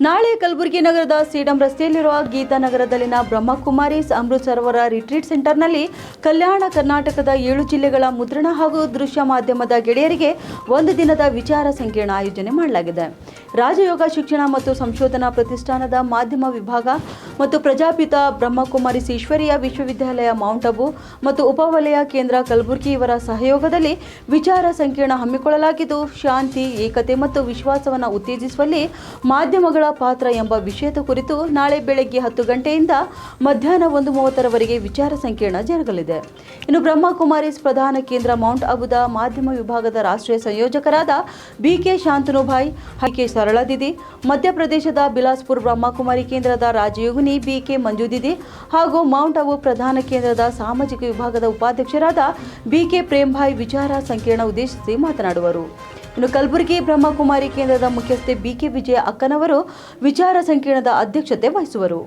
ನಾಳೆ ಕಲಬುರಗಿ ನಗರದ ಸೇಡಂ ರಸ್ತೆಯಲ್ಲಿರುವ ಗೀತಾನಗರದಲ್ಲಿನ ಬ್ರಹ್ಮಕುಮಾರೀಸ್ ಅಮೃತ್ ಸರೋವರ ರಿಟ್ರೀಟ್ ಸೆಂಟರ್ನಲ್ಲಿ ಕಲ್ಯಾಣ ಕರ್ನಾಟಕದ 7 ಜಿಲ್ಲೆಗಳ ಮುದ್ರಣ ಹಾಗೂ ದೃಶ್ಯ ಮಾಧ್ಯಮದ ಗೆಳೆಯರಿಗೆ ಒಂದು ದಿನದ ವಿಚಾರ ಸಂಕಿರಣ ಆಯೋಜನೆ ಮಾಡಲಾಗಿದೆ. ರಾಜಯೋಗ ಶಿಕ್ಷಣ ಮತ್ತು ಸಂಶೋಧನಾ ಪ್ರತಿಷ್ಠಾನದ ಮಾಧ್ಯಮ ವಿಭಾಗ ಮತ್ತು ಪ್ರಜಾಪಿತ ಬ್ರಹ್ಮಕುಮಾರೀಸ್ ಈಶ್ವರೀಯ ವಿಶ್ವವಿದ್ಯಾಲಯ ಮೌಂಟ್ ಅಬು ಮತ್ತು ಉಪವಲಯ ಕೇಂದ್ರ ಕಲಬುರಗಿ ಇವರ ಸಹಯೋಗದಲ್ಲಿ ವಿಚಾರ ಸಂಕಿರಣ ಹಮ್ಮಿಕೊಳ್ಳಲಾಗಿದ್ದು, ಶಾಂತಿ, ಏಕತೆ ಮತ್ತು ವಿಶ್ವಾಸವನ್ನು ಉತ್ತೇಜಿಸುವಲ್ಲಿ ಮಾಧ್ಯಮಗಳ ಪಾತ್ರ ಎಂಬ ವಿಷಯದ ಕುರಿತು ನಾಳೆ ಬೆಳಗ್ಗೆ 10 ಗಂಟೆಯಿಂದ ಮಧ್ಯಾಹ್ನ 1:30ರವರೆಗೆ ವಿಚಾರ ಸಂಕಿರಣ ಜರುಗಲಿದೆ. ಇನ್ನು ಬ್ರಹ್ಮಕುಮಾರೀಸ್ ಪ್ರಧಾನ ಕೇಂದ್ರ ಮೌಂಟ್ ಅಬುದ ಮಾಧ್ಯಮ ವಿಭಾಗದ ರಾಷ್ಟ್ರೀಯ ಸಂಯೋಜಕರಾದ ಬಿಕೆ ಶಾಂತನುಭಾಯ್, ಕೆ ಸರಳ ದಿದಿ, ಮಧ್ಯಪ್ರದೇಶದ ಬಿಲಾಸ್ಪುರ್ ಬ್ರಹ್ಮಕುಮಾರಿ ಕೇಂದ್ರದ ರಾಜಯೋಗಿನಿ ಬಿಕೆ ಮಂಜುದಿದಿ ಹಾಗೂ ಮೌಂಟ್ ಅಬು ಪ್ರಧಾನ ಕೇಂದ್ರದ ಸಾಮಾಜಿಕ ವಿಭಾಗದ ಉಪಾಧ್ಯಕ್ಷರಾದ ಬಿಕೆ ಪ್ರೇಮ್ಭಾಯ್ ವಿಚಾರ ಸಂಕಿರಣ ಉದ್ದೇಶಿಸಿ ಮಾತನಾಡುವರು. ಇನ್ನು ಕಲಬುರಗಿ ಬ್ರಹ್ಮಕುಮಾರಿ ಕೇಂದ್ರದ ಮುಖ್ಯಸ್ಥೆ ಬಿಕೆ ವಿಜಯ ಅಕ್ಕನವರು ವಿಚಾರ ಸಂಕಿರಣದ ಅಧ್ಯಕ್ಷತೆ ವಹಿಸುವರು.